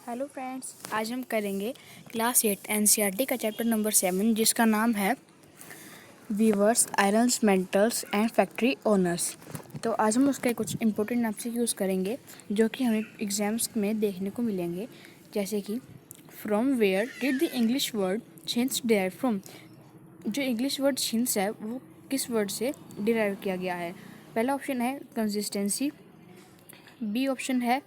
Hello friends, आज हम करेंगे क्लास 8 एनसीईआरटी का चैप्टर नंबर 7 जिसका नाम है weavers, irons, metals and factory owners. तो आज हम उसके कुछ इंपॉर्टेंट नाम से यूज़ करेंगे जो कि हमें एग्जाम्स में देखने को मिलेंगे, जैसे कि from where did the English word chintz derive from. जो इंग्लिश वर्ड छिंस है वो किस वर्ड से डिराइव किया गया है। पहला ऑप्शन है कंसिस्टेंसी, बी ऑप्शन है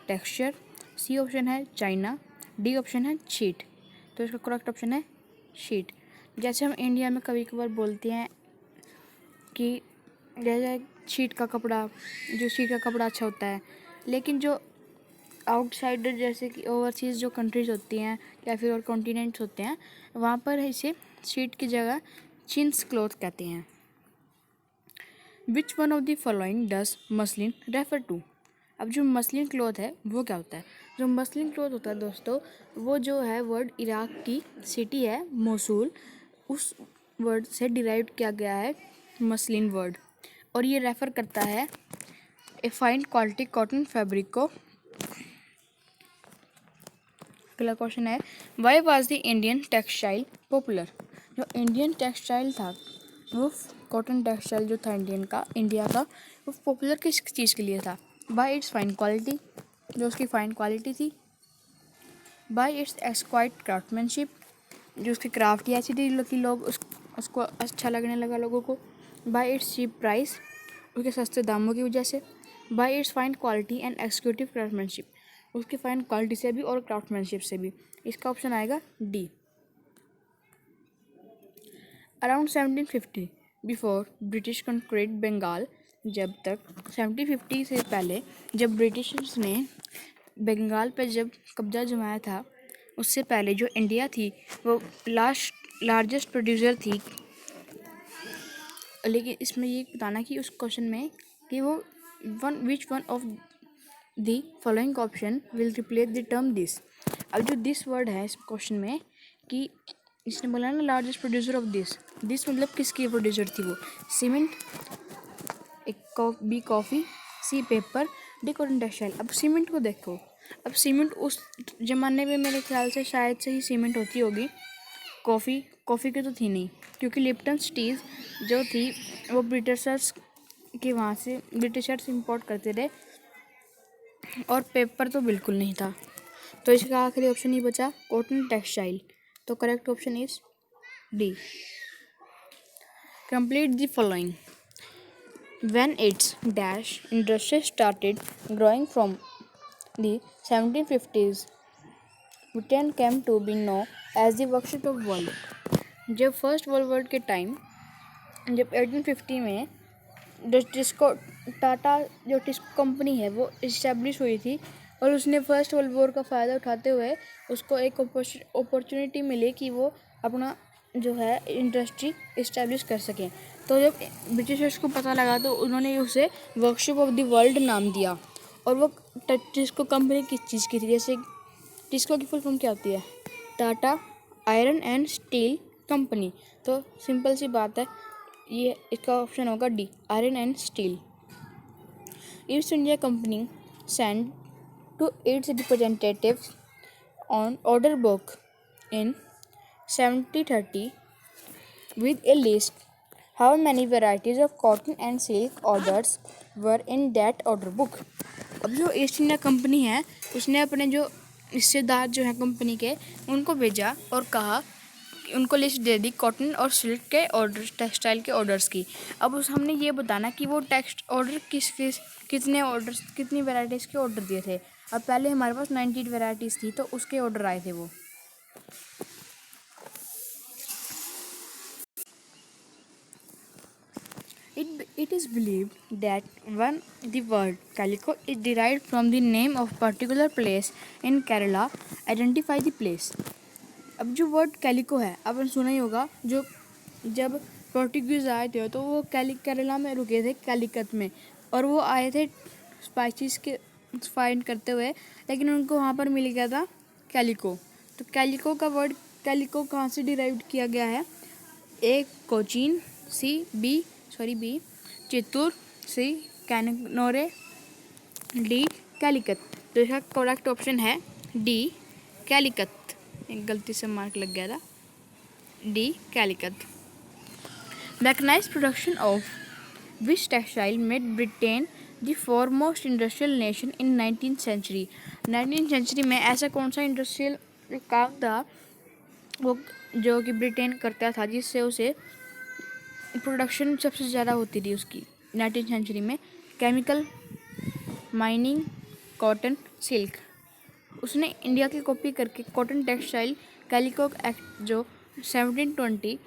टेक्सचर, सी ऑप्शन है चाइना, डी ऑप्शन है शीट। तो इसका करेक्ट ऑप्शन है शीट। जैसे हम इंडिया में कभी कभार बोलते हैं कि जैसे शीट का कपड़ा अच्छा होता है, लेकिन जो आउटसाइडर जैसे कि ओवरसीज़ जो कंट्रीज़ होती हैं या फिर और कॉन्टिनेंट्स होते हैं, वहाँ पर इसे शीट की जगह चिंस क्लॉथ कहते हैं। Which one of the following does muslin refer to. अब जो मसलिन क्लॉथ है वो क्या होता है। जो मसलिन क्लॉथ होता है दोस्तों, वो जो है वर्ड इराक की सिटी है मोसूल, उस वर्ड से डिराइव किया गया है मसलिन वर्ड, और ये रेफ़र करता है a fine quality cotton fabric को। अगला क्वेश्चन है why was the Indian textile popular. जो इंडियन टेक्सटाइल था वो कॉटन टेक्सटाइल जो था इंडिया का वो पॉपुलर किस चीज़ के लिए था। बाय इट्स फाइन क्वालिटी, जो उसकी फाइन क्वालिटी थी। बाय इट्स एक्सक्वाइट क्राफ्टमैनशिप, जो उसकी क्राफ्ट ही ऐसी थी कि लोग उसको अच्छा लगने लगा लोगों को। बाय इट्स चीप प्राइस, उसके सस्ते दामों की वजह से। By its fine quality and executive craftsmanship, उसकी फाइन क्वालिटी से भी और क्राफ्टमैनशिप से भी। इसका ऑप्शन आएगा D. Around 1750 before British conquered Bengal, जब तक 1750 से पहले जब ब्रिटिशर्स ने बंगाल पर जब कब्जा जमाया था, उससे पहले जो इंडिया थी वो लार्जेस्ट प्रोड्यूसर थी। लेकिन इसमें ये बताना कि उस क्वेश्चन में कि वो विच one of the following option will replace the term this. अब जो दिस वर्ड है इस क्वेश्चन में कि इसने बोला ना लार्जेस्ट प्रोड्यूसर ऑफ दिस मतलब किसकी प्रोड्यूसर थी वो। Cement, B coffee, C paper, D cotton textile. अब सीमेंट को देखो, अब सीमेंट उस ज़माने में मेरे ख्याल से शायद से ही सीमेंट होती होगी। कॉफ़ी की तो थी नहीं, क्योंकि लिप्टन टीज जो थी वो ब्रिटिशर्स के वहाँ से ब्रिटिशर्स इंपोर्ट करते थे, और पेपर तो बिल्कुल नहीं था। तो इसका आखिरी ऑप्शन ही बचा कॉटन टेक्सटाइल। तो correct option is D. Complete the following. When its dash industry started growing from the 1750s, Britain came to be known as the workshop of world. जब फर्स्ट वर्ल्ड वॉर के time जब 1850 में जो टाटा जो TISCO company है वो establish हुई थी, और उसने फर्स्ट वर्ल्ड वॉर का फ़ायदा उठाते हुए उसको एक अपॉर्चुनिटी मिली कि वो अपना जो है इंडस्ट्री इस्टेब्लिश कर सकें। तो जब ब्रिटिशर्स को पता लगा तो उन्होंने उसे वर्कशॉप ऑफ द वर्ल्ड नाम दिया। और वो टिस्को कंपनी किस चीज़ की थी, जैसे टिस्को की फुल फॉर्म क्या होती है, Tata iron and steel company. तो सिंपल सी बात है, ये इसका ऑप्शन होगा D, iron and steel. East India company send to its representatives on order book in 1730 with a list how many varieties of cotton and silk orders were in that order book. अब जो east India company है उसने अपने जो हिस्सेदार जो है company के उनको भेजा और कहा, उनको लिस्ट दे दी कॉटन और सिल्क के ऑर्डर, टेक्सटाइल के ऑर्डर्स की। अब उस हमने ये बताना कि वो टेक्स्ट ऑर्डर कितने ऑर्डर्स कितनी वैराइटीज़ के ऑर्डर दिए थे। अब पहले हमारे पास 98 वैराइटीज़ थी तो उसके ऑर्डर आए थे वो। It is believed that when the word calico is derived from the name of particular place in Kerala, identify the place. अब जो वर्ड कैलिको है आपने सुना ही होगा, जो जब पोर्टुगीज आए थे तो वो केरला में रुके थे कैलिकट में, और वो आए थे स्पाइसेस के फाइंड करते हुए, लेकिन उनको वहाँ पर मिल गया था कैलिको। तो कैलिको का वर्ड कैलिको कहाँ से डिराइव किया गया है, A Cochin, B Chittoor, C Cannanore, D Calicut. तो इसका करेक्ट ऑप्शन है डी कैलिकत, एक गलती से मार्क लग गया था, D Calicut. Mechanised production of which textile made Britain the foremost industrial nation in 19th century. 19th century में ऐसा कौन सा इंडस्ट्रियल काम था वो जो कि ब्रिटेन करता था जिससे उसे प्रोडक्शन सबसे ज़्यादा होती थी उसकी 19th सेंचुरी में? Chemical, mining, cotton, silk. उसने इंडिया की कॉपी करके कॉटन टेक्सटाइल कैलिको एक्ट जो 1720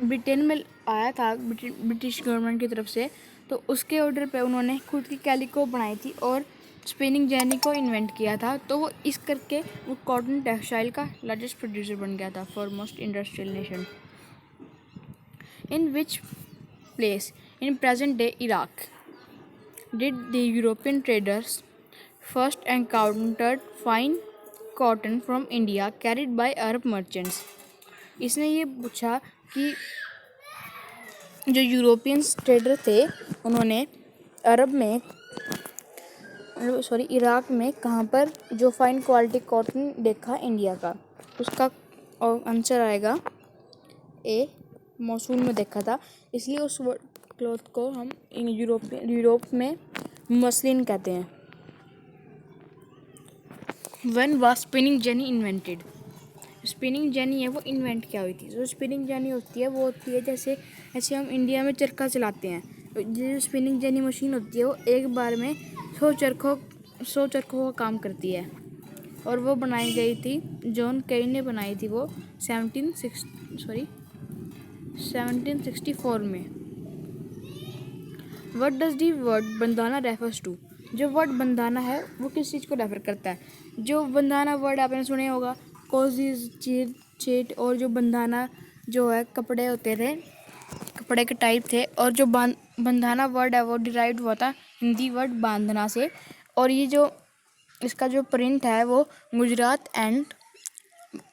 ब्रिटेन में आया था ब्रिटिश गवर्नमेंट की तरफ से, तो उसके ऑर्डर पे उन्होंने खुद की कैलिको बनाई थी और स्पिनिंग जेनी को इन्वेंट किया था। तो वो इस करके वो कॉटन टेक्सटाइल का लार्जेस्ट प्रोड्यूसर बन गया था, foremost industrial nation. In which place in present day Iraq did the European traders first encountered fine cotton from India carried by Arab merchants. इसने ये पूछा कि जो यूरोपियन ट्रेडर थे उन्होंने इराक में कहाँ पर जो फाइन क्वालिटी कॉटन देखा इंडिया का। उसका आंसर आएगा ए, मौसूल में देखा था, इसलिए उस क्लॉथ को हम यूरोप में मसलिन कहते हैं। When was spinning jenny invented? Spinning jenny है वो इन्वेंट क्या हुई थी? जो स्पिनिंग जेनी होती है वो होती है जैसे हम इंडिया में चरखा चलाते हैं, जो स्पिनिंग जेनी मशीन होती है वो एक बार में 100 चरखों का काम करती है। और वो बनाई गई थी, जॉन केरी ने बनाई थी वो 1764 में। What does the word bandana refers to? जो वर्ड बंदाना है वो किस चीज़ को रेफर करता है? जो बंदाना वर्ड आपने सुने होगा, कोजीज, चेट, और जो बंदाना जो है कपड़े होते थे, कपड़े के टाइप थे। और जो बंदाना वर्ड है वो डिराइव हुआ था हिंदी वर्ड बांधना से। और ये जो इसका जो प्रिंट है वो गुजरात एंड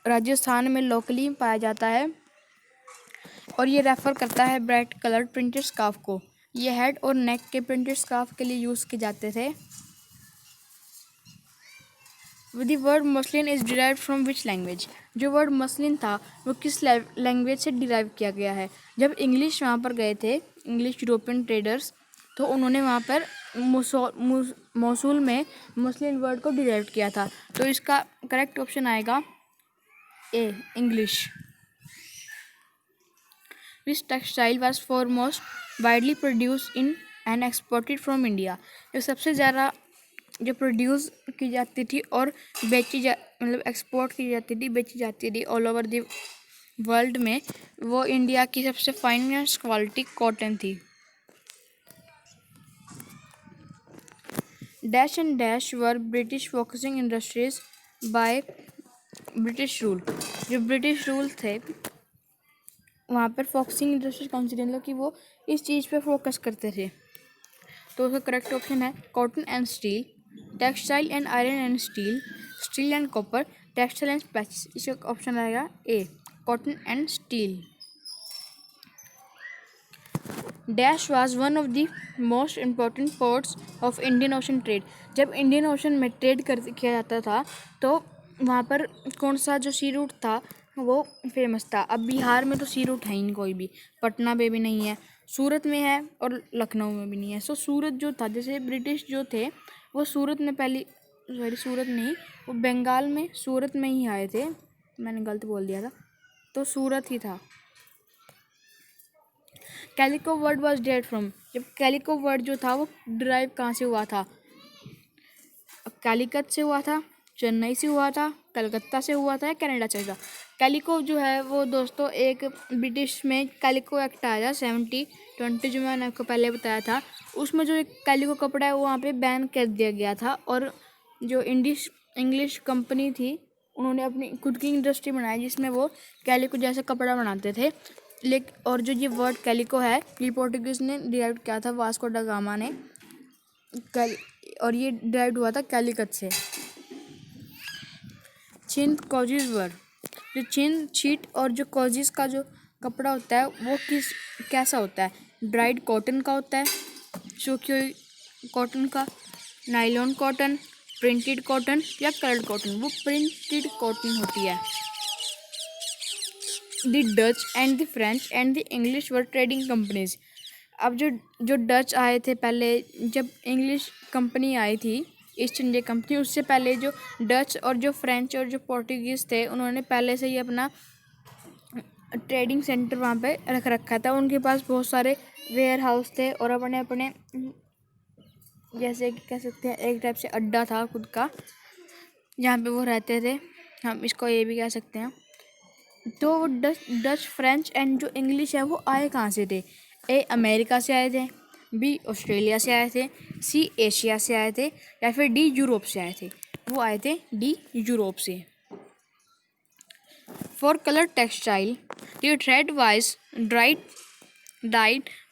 राजस्थान में लोकली पाया जाता है। और ये रेफर करता है ब्राइट कलर्ड प्रिंटेड स्कार्फ को। ये हेड और नेक के प्रिंटेड स्कार्फ के लिए यूज़ किए जाते थे। The word muslin is derived from which language? जो वर्ड मसलिन था वो किस लैंग्वेज से डिराइव किया गया है? जब इंग्लिश वहाँ पर गए थे, इंग्लिश यूरोपियन ट्रेडर्स, तो उन्होंने वहाँ पर मौसूल में मसलिन वर्ड को डिराइव किया था। तो इसका करेक्ट ऑप्शन आएगा ए, English. Which textile was foremost widely produced in and exported from India? जो सबसे ज़्यादा जो प्रोड्यूस की जाती थी और एक्सपोर्ट की जाती थी, बेची जाती थी ऑल ओवर द वर्ल्ड में, वो इंडिया की सबसे फाइनेस्ट क्वालिटी कॉटन थी। Dash and dash were British focusing industries by British rule. जो ब्रिटिश रूल थे वहाँ पर फोकसिंग इंडस्ट्रीज कौन सी थी, मतलब कि वो इस चीज़ पे फोकस करते थे। तो उसका करेक्ट ऑप्शन है cotton and steel, textile and iron and steel, steel and copper, textile and spices. इसका ऑप्शन आएगा A, cotton and steel. Dash was one of the most important ports of Indian Ocean trade. जब Indian Ocean में trade किया जाता था तो वहाँ पर कौन सा जो सी रूट था वो फेमस था। अब बिहार में तो सी रूट है ही नहीं कोई भी, पटना में भी नहीं है, सूरत में है और लखनऊ में भी नहीं है। सो सूरत जो था, जैसे ब्रिटिश जो थे वो सूरत में सूरत नहीं, वो बंगाल में सूरत में ही आए थे, मैंने गलत बोल दिया था, तो सूरत ही था। Calico word was derived from. जब कैलिको वर्ड जो था वो डिराइव कहाँ से हुआ था? कैलिकट से हुआ था, चेन्नई से हुआ था, कलकत्ता से हुआ था या कनाडा से हुआ था? कैलिको जो है वो दोस्तों एक ब्रिटिश में कैलिको एक्ट आया था 1720, जो मैंने आपको पहले बताया था। उसमें जो कैलिको कपड़ा है वो वहाँ पे बैन कर दिया गया था। और जो इंग्लिश कंपनी थी उन्होंने अपनी खुद की इंडस्ट्री बनाई जिसमें वो कैलिको जैसा कपड़ा बनाते थे। और जो ये वर्ड कैलिको है ये पोर्टुगीज ने डिराइव किया था, वास्को दा गामा ने, और ये डिराइव हुआ था कैलिकट से। चिन कॉजिज वर्ड, जो चिन शीट और जो कॉजिज का जो कपड़ा होता है वो कैसा होता है? ड्राइड कॉटन का होता है, सूखी हुई कॉटन का, नायलॉन कॉटन, प्रिंटेड कॉटन या कलर्ड कॉटन, वो प्रिंटेड कॉटन होती है। The Dutch and the French and the English were trading companies. अब जो जो डच आए थे पहले, जब इंग्लिश कंपनी आई थी ईस्ट इंडिया कंपनी, उससे पहले जो डच और जो फ्रेंच और जो पोर्टुगीज़ थे उन्होंने पहले से ही अपना ट्रेडिंग सेंटर वहाँ पे रख रखा था। उनके पास बहुत सारे वेयर हाउस थे और अपने अपने जैसे कि कह सकते हैं एक टाइप से अड्डा था खुद का, जहाँ पे वो रहते थे, हम इसको ये भी कह सकते हैं। तो डच फ्रेंच एंड जो इंग्लिश है वो आए कहाँ से थे? ए अमेरिका से आए थे, बी ऑस्ट्रेलिया से आए थे, सी एशिया से आए थे, या फिर डी यूरोप से आए थे? वो आए थे डी यूरोप से। For colour textile the thread wise dyed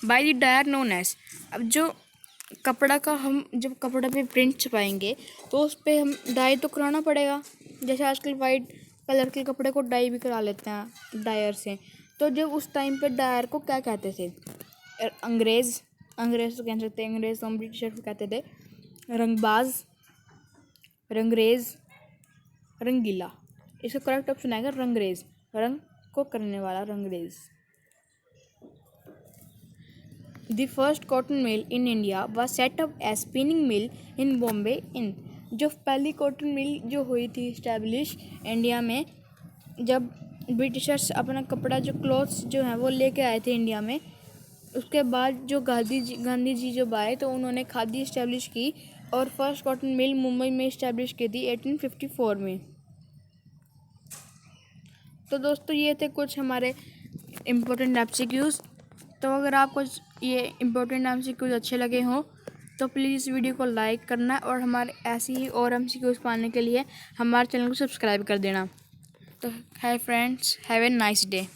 by the dyer known as. अब जो कपड़ा का हम जब कपड़ा पे प्रिंट छपाएंगे तो उस पर हम डाई तो कराना पड़ेगा। जैसे आजकल वाइट कलर के कपड़े को डाई भी करा लेते हैं डायर से। तो जब उस टाइम पे डायर को क्या कहते थे? अंग्रेज़ तो कह सकते हैं, अंग्रेज़ तो हम ब्रिटिशर को कहते थे। रंगबाज, रंगरेज, रंगीला। इसका करेक्ट ऑप्शन आएगा रंगरेज, रंग को करने वाला Rangrez. The first cotton mill in India was set up as spinning mill in Bombay in। जो पहली कॉटन मिल जो हुई थी इस्टेब्लिश इंडिया में, जब ब्रिटिशर्स अपना कपड़ा जो क्लॉथ्स जो हैं वो लेके आए थे इंडिया में, उसके बाद जो गांधी जी जब आए तो उन्होंने खादी इस्टेब्लिश की और फर्स्ट कॉटन मिल मुंबई में इस्टेब्लिश की थी 1854 में। तो दोस्तों ये थे कुछ हमारे इम्पोर्टेंट एमसीक्यूज़। तो अगर आपको ये इम्पोर्टेंट एमसीक्यूज़ अच्छे लगे हों तो प्लीज़ इस वीडियो को लाइक करना और हमारे ऐसी ही और एमसीक्यूज़ पाने के लिए हमारे चैनल को सब्सक्राइब कर देना। तो hi friends, have a nice day.